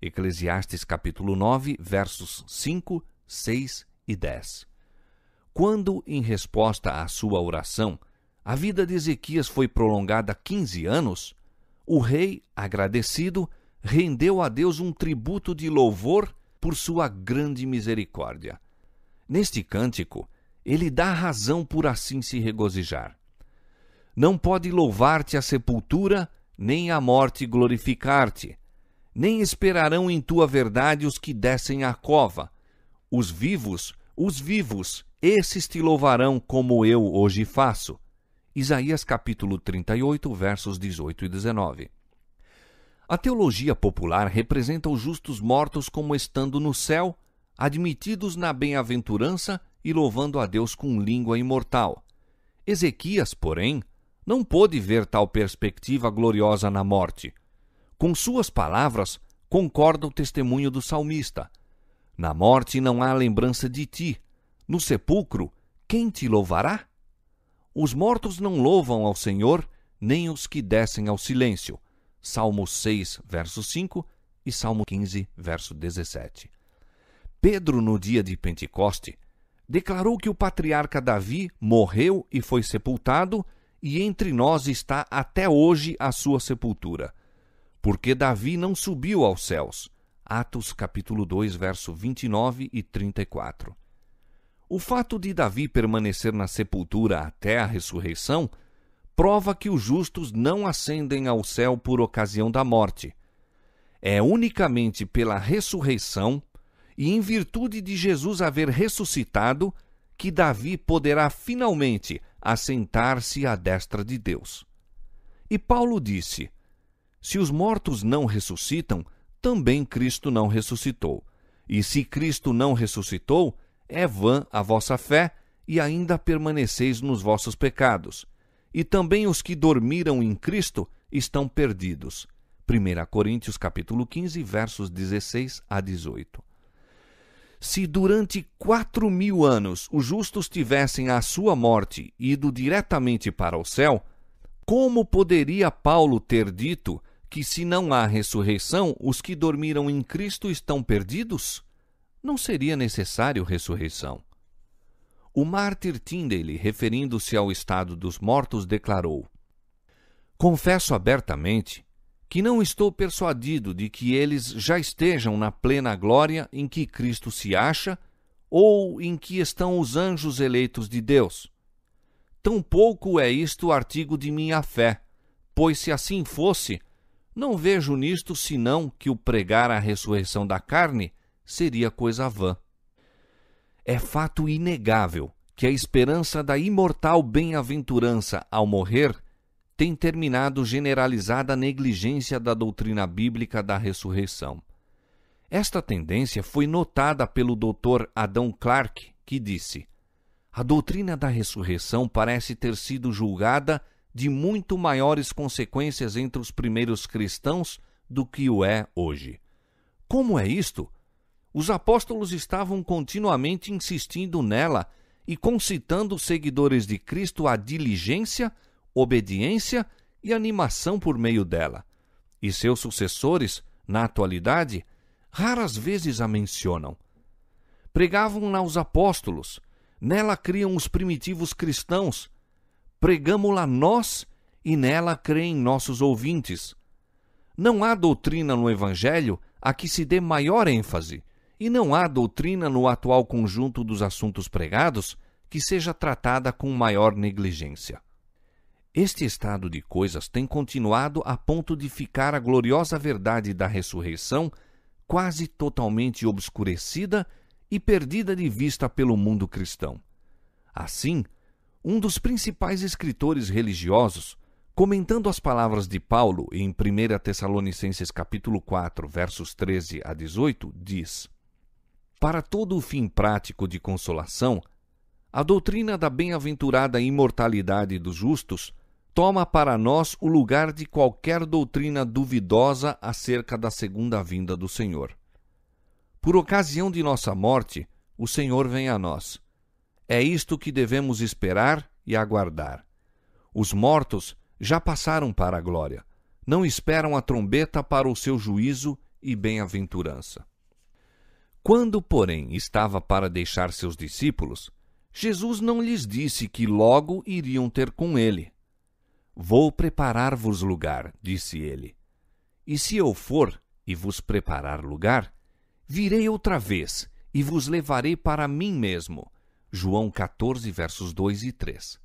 Eclesiastes capítulo 9, versos 5, 6 e 10. Quando, em resposta à sua oração, a vida de Ezequias foi prolongada 15 anos, o rei, agradecido, rendeu a Deus um tributo de louvor por sua grande misericórdia. Neste cântico, ele dá razão por assim se regozijar. Não pode louvar-te a sepultura, nem a morte glorificar-te. Nem esperarão em tua verdade os que descem à cova. Os vivos, esses te louvarão como eu hoje faço. Isaías capítulo 38, versos 18 e 19. A teologia popular representa os justos mortos como estando no céu, admitidos na bem-aventurança e louvando a Deus com língua imortal. Ezequias, porém, não pôde ver tal perspectiva gloriosa na morte. Com suas palavras, concorda o testemunho do salmista. Na morte não há lembrança de ti. No sepulcro, quem te louvará? Os mortos não louvam ao Senhor, nem os que descem ao silêncio. Salmo 6, verso 5 e Salmo 15, verso 17. Pedro, no dia de Pentecoste, declarou que o patriarca Davi morreu e foi sepultado, e entre nós está até hoje a sua sepultura, porque Davi não subiu aos céus. Atos capítulo 2, verso 29 e 34. O fato de Davi permanecer na sepultura até a ressurreição prova que os justos não ascendem ao céu por ocasião da morte. É unicamente pela ressurreição e em virtude de Jesus haver ressuscitado que Davi poderá finalmente assentar-se à destra de Deus. E Paulo disse: se os mortos não ressuscitam, também Cristo não ressuscitou. E se Cristo não ressuscitou, é vã a vossa fé, e ainda permaneceis nos vossos pecados. E também os que dormiram em Cristo estão perdidos. 1 Coríntios capítulo 15, versos 16 a 18. Se durante 4.000 anos os justos tivessem à sua morte ido diretamente para o céu, como poderia Paulo ter dito que se não há ressurreição, os que dormiram em Cristo estão perdidos? Não seria necessário ressurreição. O mártir Tyndale, referindo-se ao estado dos mortos, declarou: confesso abertamente que não estou persuadido de que eles já estejam na plena glória em que Cristo se acha ou em que estão os anjos eleitos de Deus. Tampouco é isto artigo de minha fé, pois se assim fosse, não vejo nisto senão que o pregar a ressurreição da carne seria coisa vã. É fato inegável que a esperança da imortal bem-aventurança ao morrer tem terminado generalizada a negligência da doutrina bíblica da ressurreição. Esta tendência foi notada pelo Dr. Adão Clarke, que disse: a doutrina da ressurreição parece ter sido julgada de muito maiores consequências entre os primeiros cristãos do que o é hoje. Como é isto? Os apóstolos estavam continuamente insistindo nela e concitando os seguidores de Cristo à diligência, obediência e animação por meio dela. E seus sucessores, na atualidade, raras vezes a mencionam. Pregavam-na os apóstolos, nela criam os primitivos cristãos, pregamo-la nós e nela creem nossos ouvintes. Não há doutrina no Evangelho a que se dê maior ênfase, e não há doutrina no atual conjunto dos assuntos pregados que seja tratada com maior negligência. Este estado de coisas tem continuado a ponto de ficar a gloriosa verdade da ressurreição quase totalmente obscurecida e perdida de vista pelo mundo cristão. Assim, um dos principais escritores religiosos, comentando as palavras de Paulo em 1 Tessalonicenses capítulo 4, versos 13 a 18, diz: para todo o fim prático de consolação, a doutrina da bem-aventurada imortalidade dos justos toma para nós o lugar de qualquer doutrina duvidosa acerca da segunda vinda do Senhor. Por ocasião de nossa morte, o Senhor vem a nós. É isto que devemos esperar e aguardar. Os mortos já passaram para a glória, não esperam a trombeta para o seu juízo e bem-aventurança. Quando, porém, estava para deixar seus discípulos, Jesus não lhes disse que logo iriam ter com ele. Vou preparar-vos lugar, disse ele. E se eu for e vos preparar lugar, virei outra vez e vos levarei para mim mesmo. João 14, versos 2 e 3.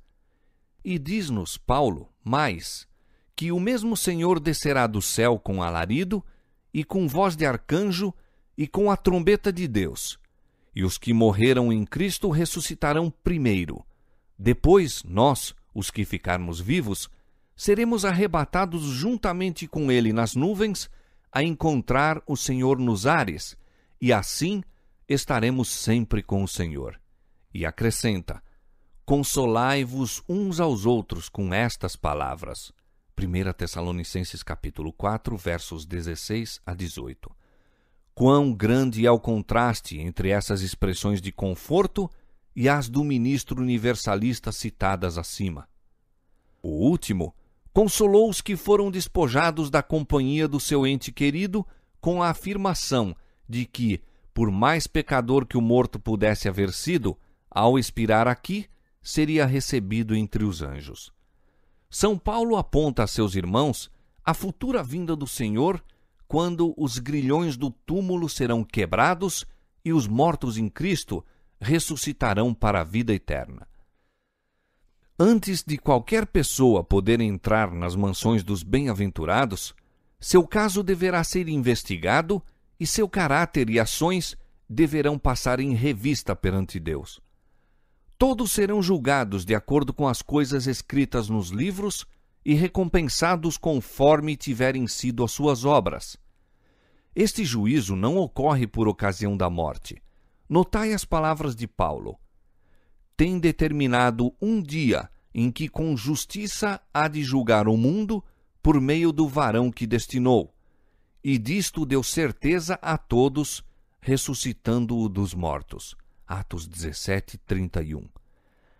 E diz-nos Paulo, mais, que o mesmo Senhor descerá do céu com alarido e com voz de arcanjo e com a trombeta de Deus. E os que morreram em Cristo ressuscitarão primeiro. Depois, nós, os que ficarmos vivos, seremos arrebatados juntamente com ele nas nuvens a encontrar o Senhor nos ares, e assim estaremos sempre com o Senhor. E acrescenta: consolai-vos uns aos outros com estas palavras. 1 Tessalonicenses capítulo 4, versos 16 a 18. Quão grande é o contraste entre essas expressões de conforto e as do ministro universalista citadas acima. O último consolou os que foram despojados da companhia do seu ente querido com a afirmação de que, por mais pecador que o morto pudesse haver sido, ao expirar aqui, seria recebido entre os anjos. São Paulo aponta a seus irmãos a futura vinda do Senhor, quando os grilhões do túmulo serão quebrados e os mortos em Cristo ressuscitarão para a vida eterna. Antes de qualquer pessoa poder entrar nas mansões dos bem-aventurados, seu caso deverá ser investigado e seu caráter e ações deverão passar em revista perante Deus. Todos serão julgados de acordo com as coisas escritas nos livros e recompensados conforme tiverem sido as suas obras. Este juízo não ocorre por ocasião da morte. Notai as palavras de Paulo. Tem determinado um dia em que com justiça há de julgar o mundo por meio do varão que destinou, e disto deu certeza a todos, ressuscitando-o dos mortos. Atos 17, 31.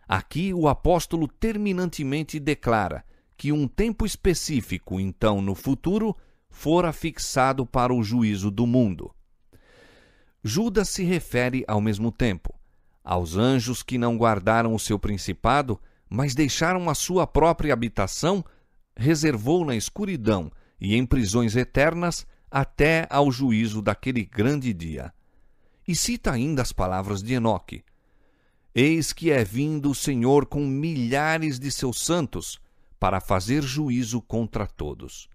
Aqui o apóstolo terminantemente declara que um tempo específico, então, no futuro, fora fixado para o juízo do mundo. Judas se refere, ao mesmo tempo, aos anjos que não guardaram o seu principado, mas deixaram a sua própria habitação, reservou na escuridão e em prisões eternas até ao juízo daquele grande dia. E cita ainda as palavras de Enoque. Eis que é vindo o Senhor com milhares de seus santos para fazer juízo contra todos.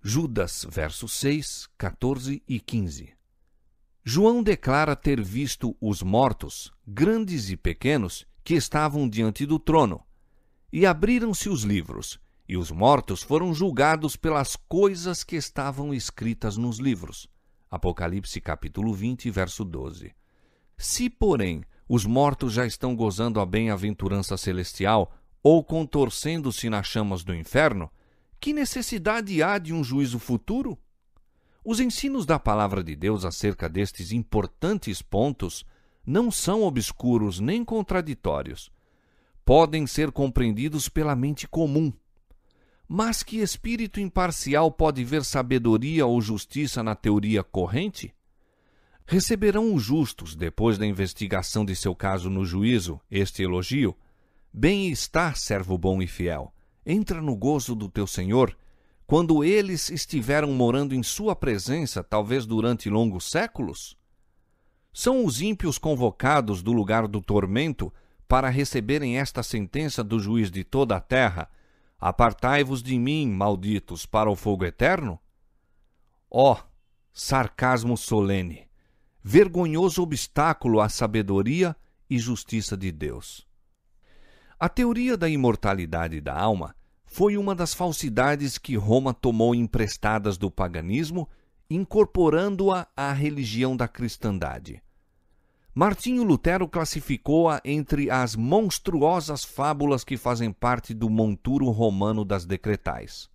Judas, versos 6, 14 e 15. João declara ter visto os mortos, grandes e pequenos, que estavam diante do trono. E abriram-se os livros, e os mortos foram julgados pelas coisas que estavam escritas nos livros. Apocalipse capítulo 20, verso 12. Se, porém, os mortos já estão gozando a bem-aventurança celestial ou contorcendo-se nas chamas do inferno, que necessidade há de um juízo futuro? Os ensinos da palavra de Deus acerca destes importantes pontos não são obscuros nem contraditórios. Podem ser compreendidos pela mente comum. Mas que espírito imparcial pode ver sabedoria ou justiça na teoria corrente? Receberão os justos, depois da investigação de seu caso no juízo, este elogio: bem está, servo bom e fiel, entra no gozo do teu Senhor, quando eles estiveram morando em sua presença, talvez durante longos séculos? São os ímpios convocados do lugar do tormento para receberem esta sentença do juiz de toda a terra: apartai-vos de mim, malditos, para o fogo eterno? Ó, sarcasmo solene, vergonhoso obstáculo à sabedoria e justiça de Deus. A teoria da imortalidade da alma foi uma das falsidades que Roma tomou emprestadas do paganismo, incorporando-a à religião da cristandade. Martinho Lutero classificou-a entre as monstruosas fábulas que fazem parte do monturo romano das decretais.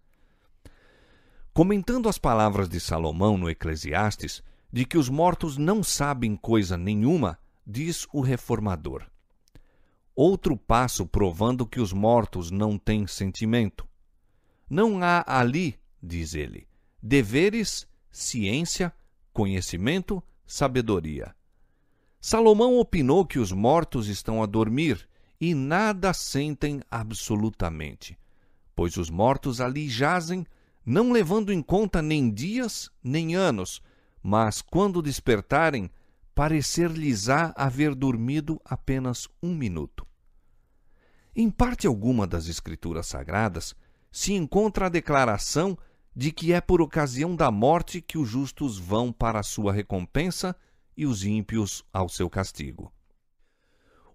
Comentando as palavras de Salomão no Eclesiastes, de que os mortos não sabem coisa nenhuma, diz o reformador: outro passo provando que os mortos não têm sentimento. Não há ali, diz ele, deveres, ciência, conhecimento, sabedoria. Salomão opinou que os mortos estão a dormir e nada sentem absolutamente, pois os mortos ali jazem, não levando em conta nem dias nem anos, mas quando despertarem, parecer-lhes-á haver dormido apenas 1 minuto. Em parte alguma das Escrituras Sagradas se encontra a declaração de que é por ocasião da morte que os justos vão para a sua recompensa e os ímpios ao seu castigo.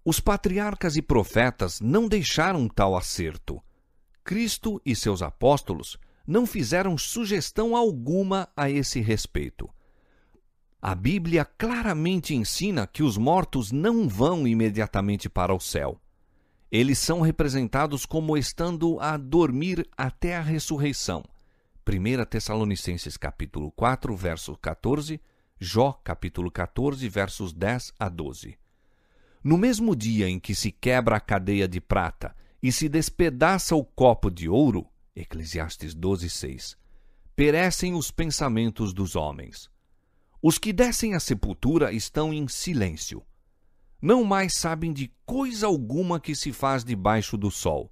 Os patriarcas e profetas não deixaram tal acerto. Cristo e seus apóstolos não fizeram sugestão alguma a esse respeito. A Bíblia claramente ensina que os mortos não vão imediatamente para o céu. Eles são representados como estando a dormir até a ressurreição. 1 Tessalonicenses capítulo 4, verso 14, Jó capítulo 14, versos 10 a 12. No mesmo dia em que se quebra a cadeia de prata e se despedaça o copo de ouro, Eclesiastes 12, 6, perecem os pensamentos dos homens. Os que descem à sepultura estão em silêncio. Não mais sabem de coisa alguma que se faz debaixo do sol.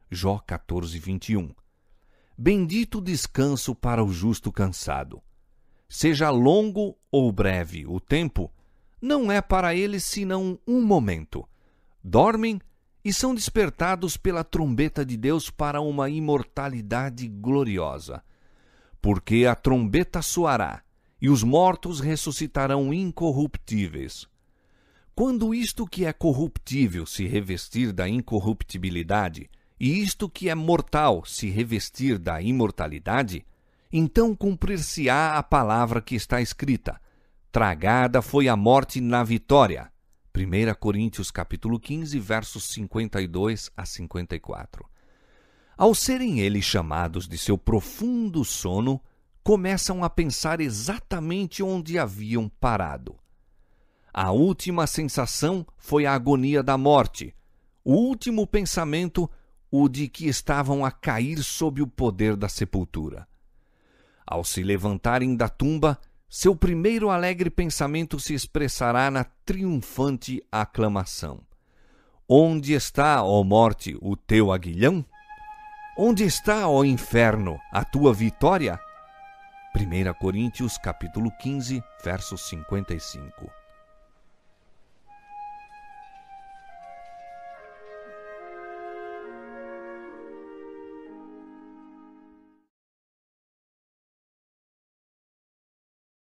Jó 14, 21. Bendito descanso para o justo cansado. Seja longo ou breve o tempo, não é para eles senão um momento. Dormem e são despertados pela trombeta de Deus para uma imortalidade gloriosa. Porque a trombeta soará, e os mortos ressuscitarão incorruptíveis. Quando isto que é corruptível se revestir da incorruptibilidade, e isto que é mortal se revestir da imortalidade, então cumprir-se-á a palavra que está escrita: tragada foi a morte na vitória. 1 Coríntios capítulo 15, versos 52 a 54. Ao serem eles chamados de seu profundo sono, começam a pensar exatamente onde haviam parado. A última sensação foi a agonia da morte. O último pensamento, o de que estavam a cair sob o poder da sepultura. Ao se levantarem da tumba, seu primeiro alegre pensamento se expressará na triunfante aclamação: onde está, ó morte, o teu aguilhão? Onde está, ó inferno, a tua vitória? 1 Coríntios capítulo 15, verso 55.